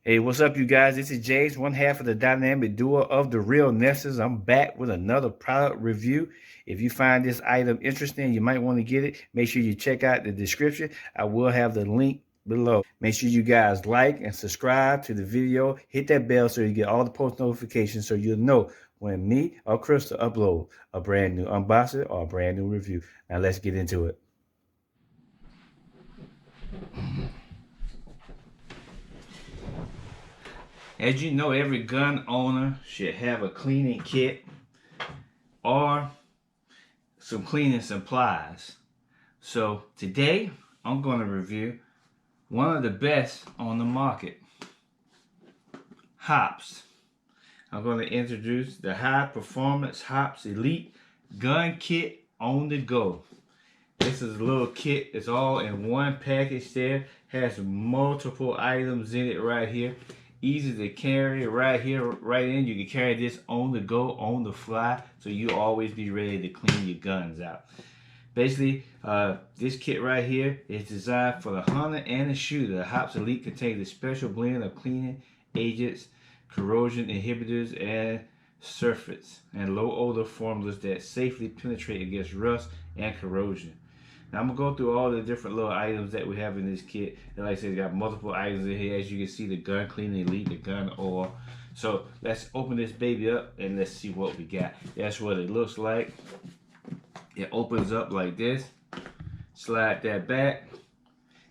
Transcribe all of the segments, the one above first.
Hey, what's up, you guys? This is James, one half of the dynamic duo of the Real Nesters. I'm back with another product review. If you find this item interesting, you might want to get it. Make sure you check out the description. I will have the link below. Make sure you guys like and subscribe to the video. Hit that bell so you get all the post notifications so you'll know when me or Crystal upload a brand new unboxing or a brand new review. Now let's get into it. As you know, every gun owner should have a cleaning kit or some cleaning supplies. So today I'm going to review one of the best on the market, HOPPE'S. I'm going to introduce the High Performance HOPPE'S Elite Gun Kit on the go. This is a little kit. It's all in one package there. Has multiple items in it right here. Easy to carry right here, right in. You can carry this on the go, on the fly, so you always be ready to clean your guns out. Basically, this kit right here is designed for the hunter and the shooter. The HOPPE'S Elite contains a special blend of cleaning agents, corrosion inhibitors, and surfactants, and low odor formulas that safely penetrate against rust and corrosion. Now I'm gonna go through all the different little items that we have in this kit. And like I said, it's got multiple items in here. As you can see, the gun cleaning elite, the gun oil. So let's open this baby up and let's see what we got. That's what it looks like. It opens up like this. Slide that back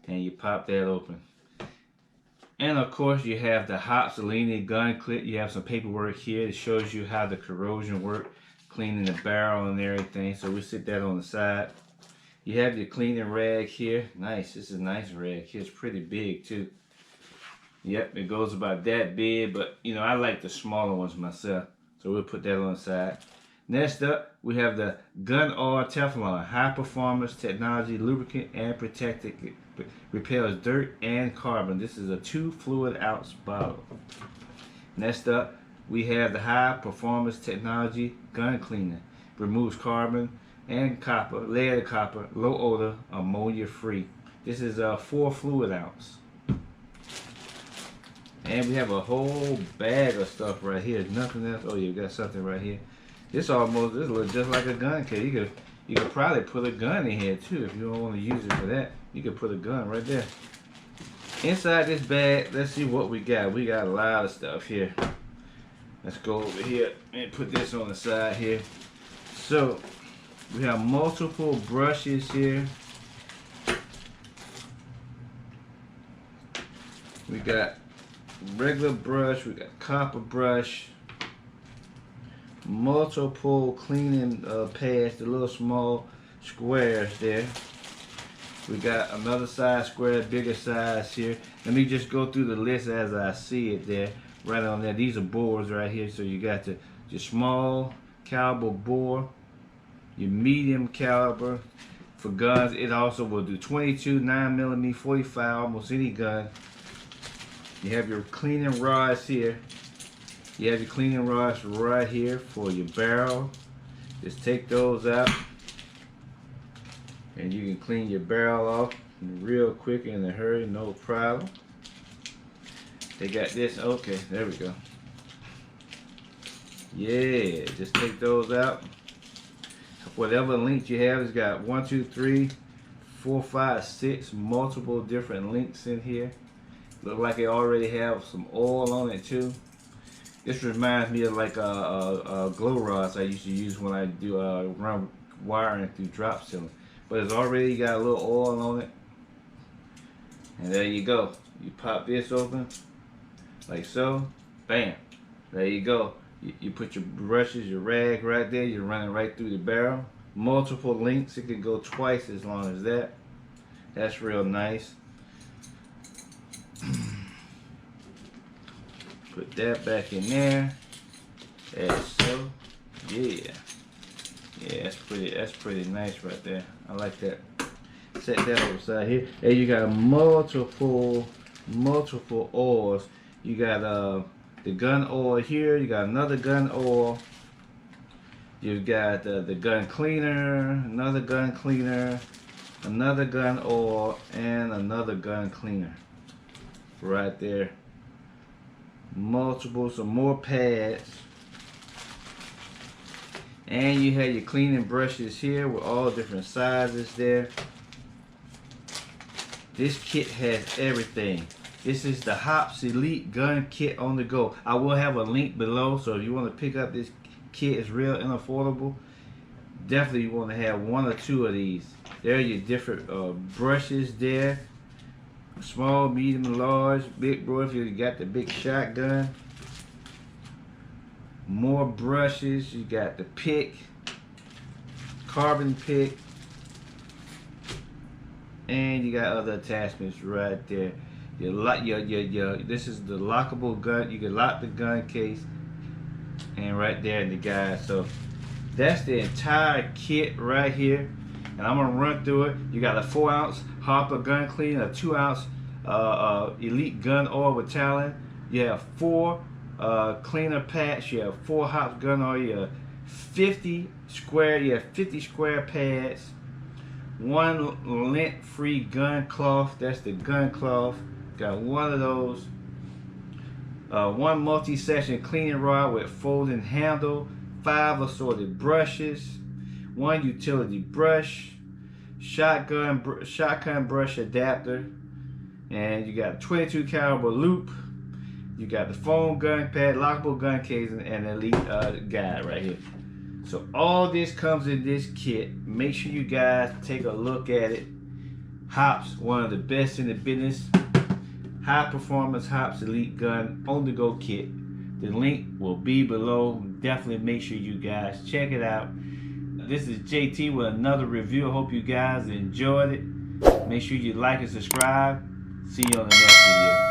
and you pop that open. And of course you have the HOPPE'S Elite gun clip. You have some paperwork here that shows you how the corrosion works, cleaning the barrel and everything. So we sit that on the side. You have your cleaning rag here. Nice, this is a nice rag here. It's pretty big too. Yep, it goes about that big, but you know, I like the smaller ones myself. So we'll put that on the side. Next up, we have the Gun Oil Teflon, high performance technology, lubricant and protectant. Repels dirt and carbon. This is a 2 fluid ounce bottle. Next up, we have the high performance technology gun cleaner. Removes carbon and copper, lead copper, low odor, ammonia free. This is a 4 fluid ounce. And we have a whole bag of stuff right here. Nothing else. Oh, you got something right here. This looks just like a gun kit. You could probably put a gun in here too if you don't want to use it for that. You could put a gun right there. Inside this bag, let's see what we got. We got a lot of stuff here. Let's go over here and put this on the side here. So we have multiple brushes here. We got regular brush, we got copper brush, multiple cleaning pads, the little small squares there. We got another size square, bigger size here. Let me just go through the list as I see it there. Right on there, these are bores right here. So you got your small caliber bore, your medium caliber for guns. It also will do 22, 9mm, 45, almost any gun. You have your cleaning rods here. You have your cleaning rods right here for your barrel. Just take those out and you can clean your barrel off real quick in a hurry, no problem. They got this, okay, there we go. Yeah, just take those out. Whatever links you have, it's got 1, 2, 3, 4, 5, 6 multiple different links in here. Look like it already have some oil on it too. This reminds me of like a glow rods I used to use when I do run wiring through drop ceiling. But it's already got a little oil on it. And there you go. You pop this open like so. Bam. There you go. You put your brushes, your rag right there. You're running right through the barrel. Multiple links. It could go twice as long as that. That's real nice. Put that back in there. As so. Yeah. Yeah, that's pretty nice right there. I like that. Set that over side here. And you got multiple oils. You got the gun oil here. You got another gun oil. You've got the gun cleaner, another gun cleaner, another gun oil, and another gun cleaner. Right there. some more pads. And you have your cleaning brushes here with all different sizes there. This kit has everything. This is the HOPPE'S Elite Gun Kit on the go. I will have a link below, so if you want to pick up this kit, it's real and affordable. Definitely you want to have one or two of these. There are your different brushes there. Small, medium, large, big bro if you got the big shotgun. More brushes. You got the pick, carbon pick, and you got other attachments right there. This is the lockable gun. You can lock the gun case, and right there in the guide. So that's the entire kit right here, and I'm gonna run through it. You got a 4-ounce Hopper gun cleaner, a 2-ounce Elite gun oil with Talon. You have 4 cleaner packs. You have 4 HOPPE'S gun oil. You have 50 square pads. 1 lint-free gun cloth. That's the gun cloth. Got 1 of those. 1 multi-section cleaning rod with folding handle. 5 assorted brushes. 1 utility brush. Shotgun brush adapter. And you got a 22 caliber loop. You got the foam gun pad, lockable gun case, and Elite guide right here. So all this comes in this kit. Make sure you guys take a look at it. HOPPE'S, one of the best in the business. High performance HOPPE'S Elite Gun on the go kit. The link will be below. Definitely make sure you guys check it out. This is JT with another review. I hope you guys enjoyed it. Make sure you like and subscribe. See you on the next video.